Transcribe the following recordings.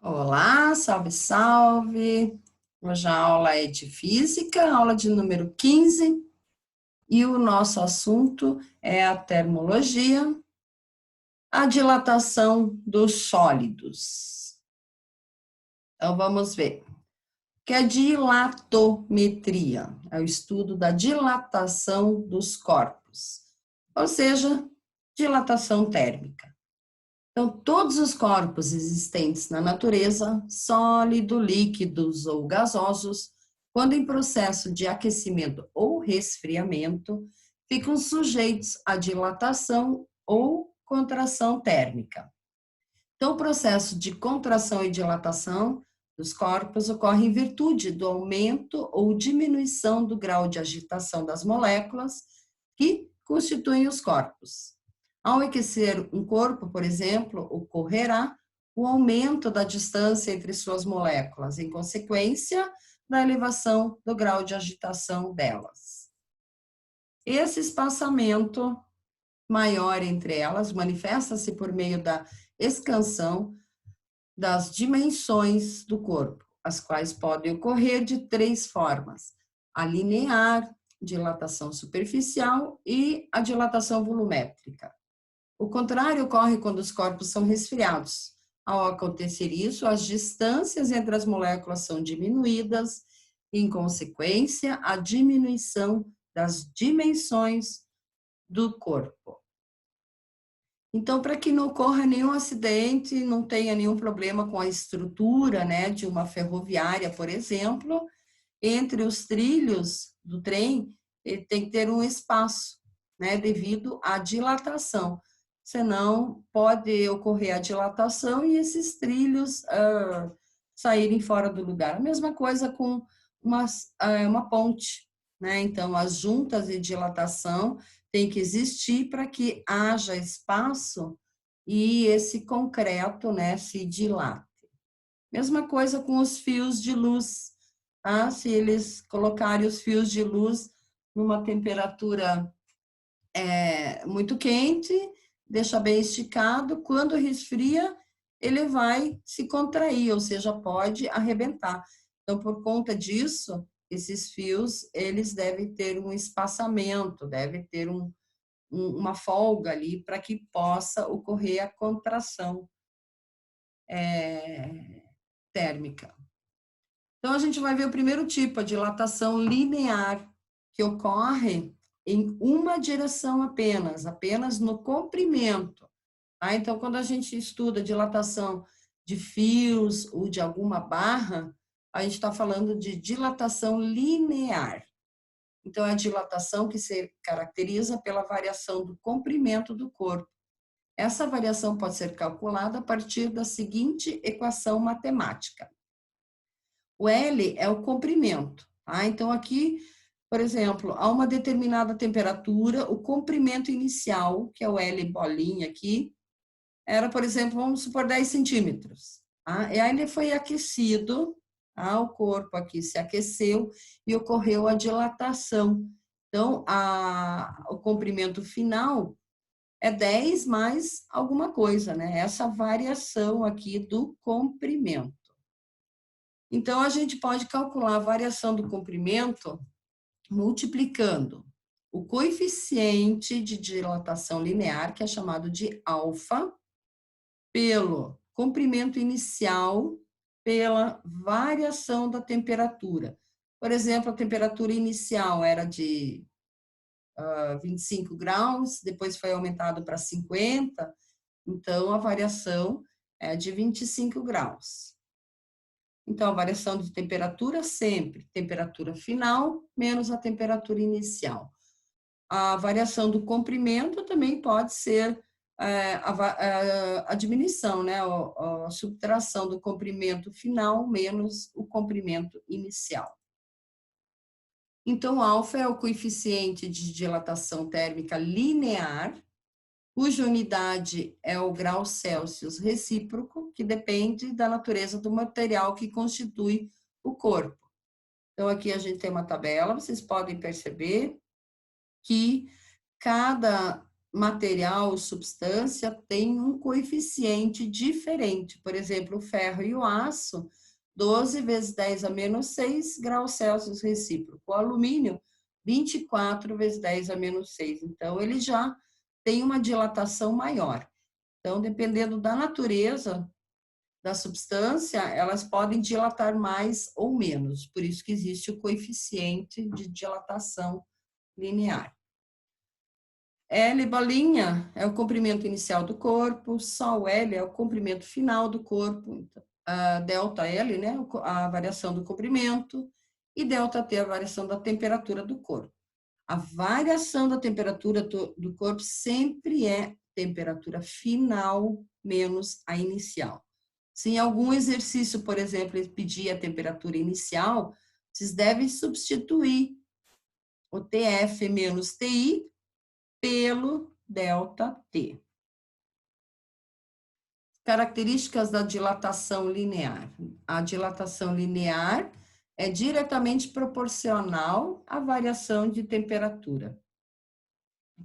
Olá, salve, salve! Hoje a aula é de física, aula de número 15, e o nosso assunto é a termologia, a dilatação dos sólidos. Então, vamos ver. O que é dilatometria? É o estudo da dilatação dos corpos, ou seja, dilatação térmica. Então, todos os corpos existentes na natureza, sólido, líquidos ou gasosos, quando em processo de aquecimento ou resfriamento, ficam sujeitos à dilatação ou contração térmica. Então, o processo de contração e dilatação dos corpos ocorre em virtude do aumento ou diminuição do grau de agitação das moléculas que constituem os corpos. Ao aquecer um corpo, por exemplo, ocorrerá o aumento da distância entre suas moléculas, em consequência da elevação do grau de agitação delas. Esse espaçamento maior entre elas manifesta-se por meio da expansão das dimensões do corpo, as quais podem ocorrer de três formas: a linear, dilatação superficial e a dilatação volumétrica. O contrário ocorre quando os corpos são resfriados. Ao acontecer isso, as distâncias entre as moléculas são diminuídas, e, em consequência, a diminuição das dimensões do corpo. Então, para que não ocorra nenhum acidente, não tenha nenhum problema com a estrutura, né, de uma ferroviária, por exemplo, entre os trilhos do trem, ele tem que ter um espaço, né, devido à dilatação. Senão, pode ocorrer a dilatação e esses trilhos saírem fora do lugar. A mesma coisa com uma ponte, né? Então, as juntas de dilatação têm que existir para que haja espaço e esse concreto, né, se dilate. Mesma coisa com os fios de luz, tá? Se eles colocarem os fios de luz numa temperatura muito quente, deixa bem esticado, quando resfria, ele vai se contrair, ou seja, pode arrebentar. Então, por conta disso, esses fios, eles devem ter um espaçamento, deve ter uma folga ali para que possa ocorrer a contração térmica. Então, a gente vai ver o primeiro tipo, a dilatação linear, que ocorre em uma direção apenas no comprimento. Tá? Então, quando a gente estuda dilatação de fios ou de alguma barra, a gente está falando de dilatação linear. Então, é a dilatação que se caracteriza pela variação do comprimento do corpo. Essa variação pode ser calculada a partir da seguinte equação matemática. O L é o comprimento, tá? Então, aqui, por exemplo, a uma determinada temperatura, o comprimento inicial, que é o L bolinha aqui, era, por exemplo, vamos supor 10 centímetros. Tá? E aí ele foi aquecido, tá? O corpo aqui se aqueceu e ocorreu a dilatação. Então, o comprimento final é 10 mais alguma coisa, né? Essa variação aqui do comprimento. Então, a gente pode calcular a variação do comprimento multiplicando o coeficiente de dilatação linear, que é chamado de alfa, pelo comprimento inicial, pela variação da temperatura. Por exemplo, a temperatura inicial era de 25 graus, depois foi aumentado para 50, então a variação é de 25 graus. Então, a variação de temperatura sempre, temperatura final menos a temperatura inicial. A variação do comprimento também pode ser a diminuição, né? A subtração do comprimento final menos o comprimento inicial. Então, alfa é o coeficiente de dilatação térmica linear, cuja unidade é o grau Celsius recíproco, que depende da natureza do material que constitui o corpo. Então, aqui a gente tem uma tabela, vocês podem perceber que cada material ou substância tem um coeficiente diferente. Por exemplo, o ferro e o aço, 12 vezes 10 a menos 6 graus Celsius recíproco. O alumínio, 24 vezes 10 a menos 6. Então, ele já tem uma dilatação maior. Então, dependendo da natureza da substância, elas podem dilatar mais ou menos. Por isso que existe o coeficiente de dilatação linear. L bolinha é o comprimento inicial do corpo, só o L é o comprimento final do corpo, então, a delta L, né, a variação do comprimento, e delta T, a variação da temperatura do corpo. A variação da temperatura do corpo sempre é temperatura final menos a inicial. Se em algum exercício, por exemplo, ele pedir a temperatura inicial, vocês devem substituir o TF menos TI pelo ΔT. Características da dilatação linear. A dilatação linear é diretamente proporcional à variação de temperatura.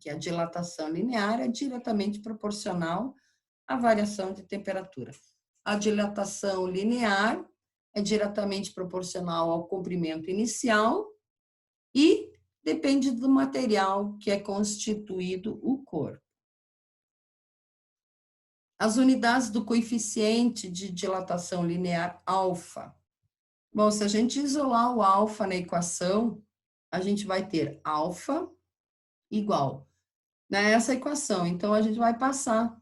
Que a dilatação linear é diretamente proporcional à variação de temperatura. A dilatação linear é diretamente proporcional ao comprimento inicial e depende do material que é constituído o corpo. As unidades do coeficiente de dilatação linear alfa. Bom, se a gente isolar o alfa na equação, a gente vai ter alfa igual nessa equação. Então, a gente vai passar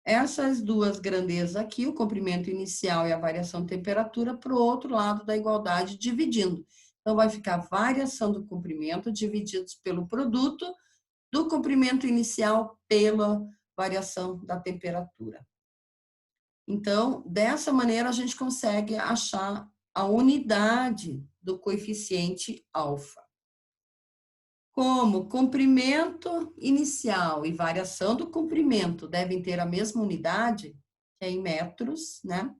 essas duas grandezas aqui, o comprimento inicial e a variação de temperatura, para o outro lado da igualdade, dividindo. Então, vai ficar variação do comprimento divididos pelo produto do comprimento inicial pela variação da temperatura. Então, dessa maneira, a gente consegue achar a unidade do coeficiente alfa. Como comprimento inicial e variação do comprimento devem ter a mesma unidade, que é em metros, né?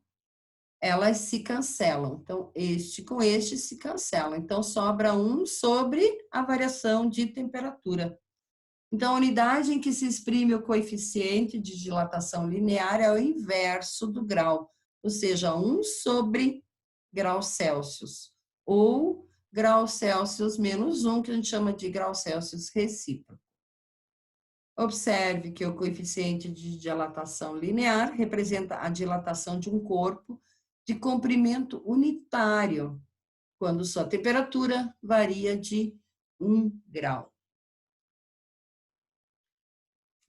Elas se cancelam. Então, este com este se cancelam. Então, sobra 1 sobre a variação de temperatura. Então, a unidade em que se exprime o coeficiente de dilatação linear é o inverso do grau, ou seja, 1 sobre graus Celsius, ou graus Celsius menos 1, que a gente chama de grau Celsius recíproco. Observe que o coeficiente de dilatação linear representa a dilatação de um corpo de comprimento unitário, quando sua temperatura varia de 1 grau.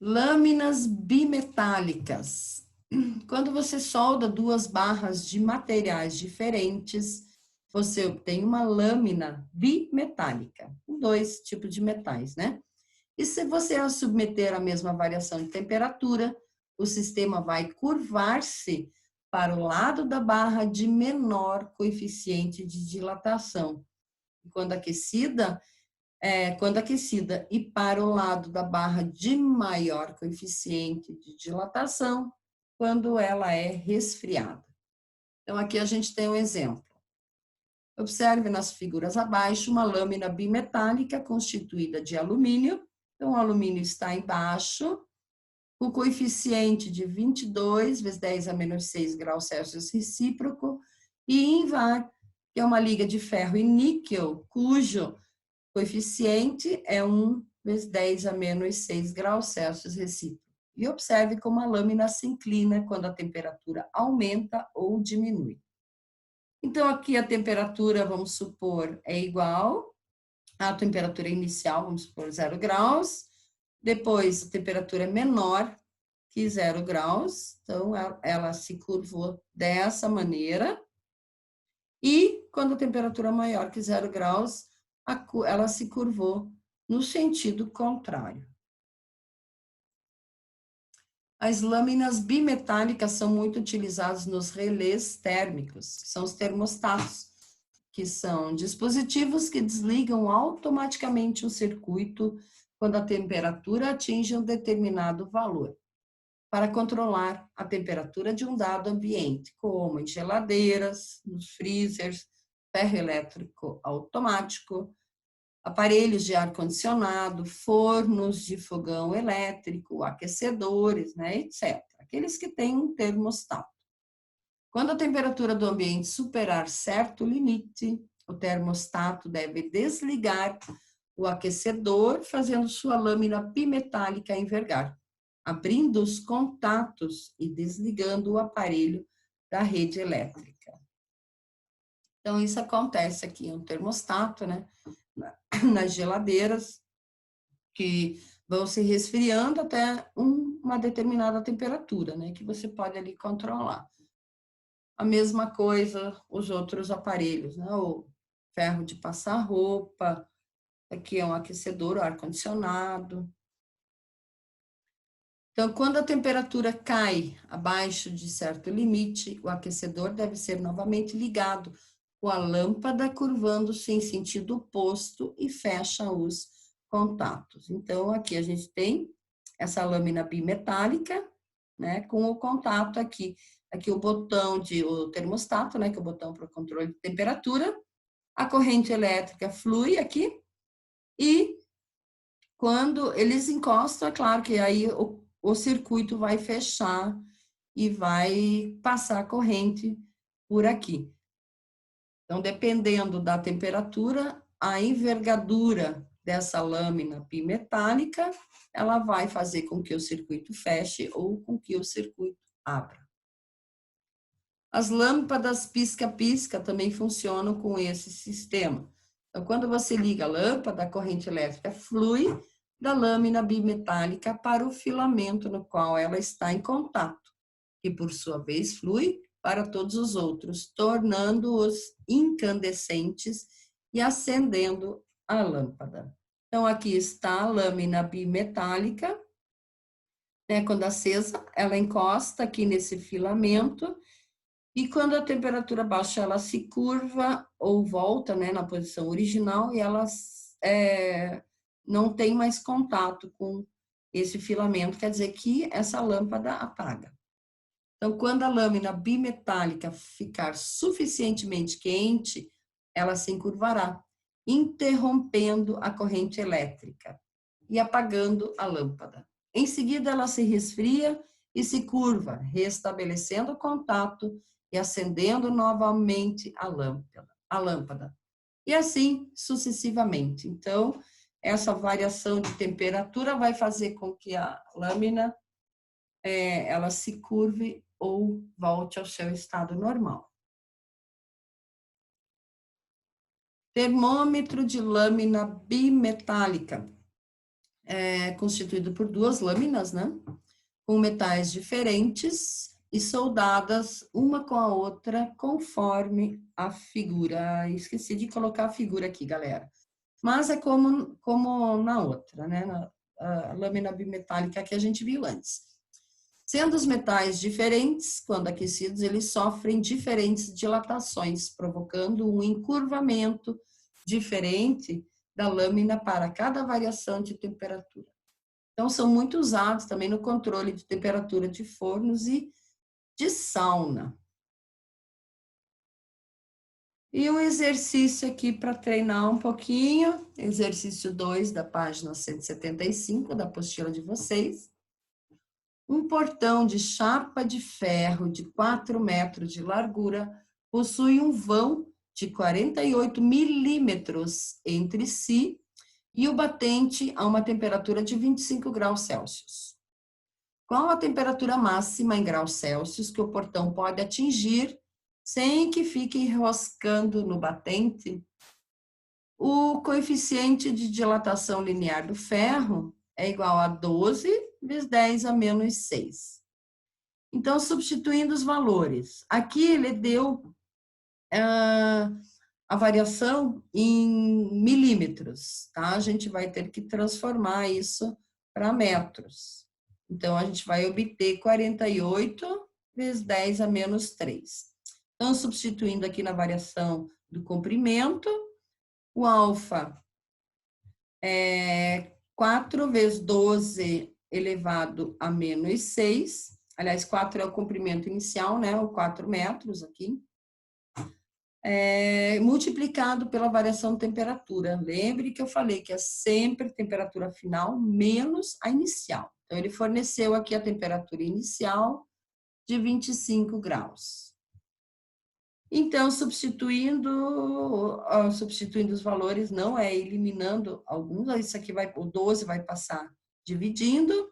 Lâminas bimetálicas. Quando você solda duas barras de materiais diferentes, você obtém uma lâmina bimetálica, com 2 tipos de metais, né? E se você a submeter à mesma variação de temperatura, o sistema vai curvar-se para o lado da barra de menor coeficiente de dilatação. Quando aquecida e para o lado da barra de maior coeficiente de dilatação, quando ela é resfriada. Então, aqui a gente tem um exemplo. Observe nas figuras abaixo uma lâmina bimetálica constituída de alumínio. Então, o alumínio está embaixo, o coeficiente de 22 vezes 10 a menos 6 graus Celsius recíproco, e ímpar, que é uma liga de ferro e níquel, cujo coeficiente é 1 vezes 10 a menos 6 graus Celsius recíproco. E observe como a lâmina se inclina quando a temperatura aumenta ou diminui. Então, aqui a temperatura, vamos supor, é igual à temperatura inicial, vamos supor 0 graus. Depois, a temperatura é menor que 0 graus, então ela se curvou dessa maneira. E quando a temperatura é maior que 0 graus, ela se curvou no sentido contrário. As lâminas bimetálicas são muito utilizadas nos relés térmicos, que são os termostatos, que são dispositivos que desligam automaticamente o circuito quando a temperatura atinge um determinado valor, para controlar a temperatura de um dado ambiente, como em geladeiras, nos freezers, ferro elétrico automático, aparelhos de ar-condicionado, fornos de fogão elétrico, aquecedores, né, etc. Aqueles que têm um termostato. Quando a temperatura do ambiente superar certo limite, o termostato deve desligar o aquecedor, fazendo sua lâmina bimetálica envergar, abrindo os contatos e desligando o aparelho da rede elétrica. Então, isso acontece aqui no termostato, né? Nas geladeiras, que vão se resfriando até uma determinada temperatura, né? Que você pode ali controlar. A mesma coisa os outros aparelhos, né? O ferro de passar roupa, aqui é um aquecedor, o ar-condicionado. Então, quando a temperatura cai abaixo de certo limite, o aquecedor deve ser novamente ligado com a lâmpada curvando-se em sentido oposto e fecha os contatos. Então, aqui a gente tem essa lâmina bimetálica, né, com o contato aqui. Aqui o botão o termostato, né, que é o botão para o controle de temperatura. A corrente elétrica flui aqui e quando eles encostam, é claro que aí o circuito vai fechar e vai passar a corrente por aqui. Então, dependendo da temperatura, a envergadura dessa lâmina bimetálica, ela vai fazer com que o circuito feche ou com que o circuito abra. As lâmpadas pisca-pisca também funcionam com esse sistema. Então, quando você liga a lâmpada, a corrente elétrica flui da lâmina bimetálica para o filamento no qual ela está em contato, que por sua vez flui para todos os outros, tornando-os incandescentes e acendendo a lâmpada. Então, aqui está a lâmina bimetálica, né? Quando acesa, ela encosta aqui nesse filamento e quando a temperatura baixa, ela se curva ou volta, né, na posição original e ela não tem mais contato com esse filamento, quer dizer que essa lâmpada apaga. Então, quando a lâmina bimetálica ficar suficientemente quente, ela se encurvará, interrompendo a corrente elétrica e apagando a lâmpada. Em seguida, ela se resfria e se curva, restabelecendo o contato e acendendo novamente a lâmpada. E assim sucessivamente. Então, essa variação de temperatura vai fazer com que a lâmina ela se curve ou volte ao seu estado normal. Termômetro de lâmina bimetálica. É constituído por duas lâminas, né? Com metais diferentes e soldadas uma com a outra conforme a figura. Esqueci de colocar a figura aqui, galera. Mas é como na outra, né? A lâmina bimetálica que a gente viu antes. Sendo os metais diferentes, quando aquecidos, eles sofrem diferentes dilatações, provocando um encurvamento diferente da lâmina para cada variação de temperatura. Então, são muito usados também no controle de temperatura de fornos e de sauna. E um exercício aqui para treinar um pouquinho, exercício 2 da página 175 da apostila de vocês. Um portão de chapa de ferro de 4 metros de largura possui um vão de 48 milímetros entre si e o batente a uma temperatura de 25 graus Celsius. Qual a temperatura máxima em graus Celsius que o portão pode atingir sem que fique enroscando no batente? O coeficiente de dilatação linear do ferro é igual a 12 vezes 10 a menos 6. Então, substituindo os valores, aqui ele deu a variação em milímetros, tá? A gente vai ter que transformar isso para metros. Então, a gente vai obter 48 vezes 10 a menos 3. Então, substituindo aqui na variação do comprimento, o alfa é 4 vezes 12 elevado a menos 6. Aliás, 4 é o comprimento inicial, né? O 4 metros aqui. multiplicado pela variação de temperatura. Lembre que eu falei que é sempre temperatura final menos a inicial. Então, ele forneceu aqui a temperatura inicial de 25 graus. Então, substituindo os valores, não é eliminando alguns, isso aqui o 12 vai passar dividindo,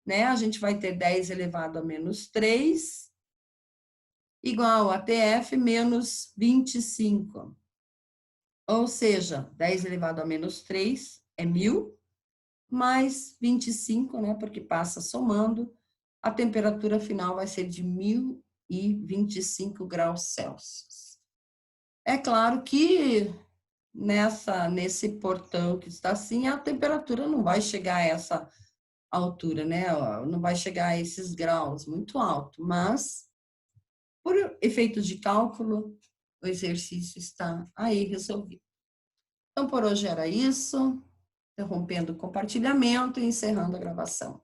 né? A gente vai ter 10 elevado a menos 3, igual a TF menos 25. Ou seja, 10 elevado a menos 3 é 1.000, mais 25, né? Porque passa somando, a temperatura final vai ser de 1.025 graus Celsius. É claro que nesse portão que está assim, a temperatura não vai chegar a essa altura, né? Não vai chegar a esses graus muito alto, mas por efeitos de cálculo, o exercício está aí resolvido. Então, por hoje era isso, interrompendo o compartilhamento e encerrando a gravação.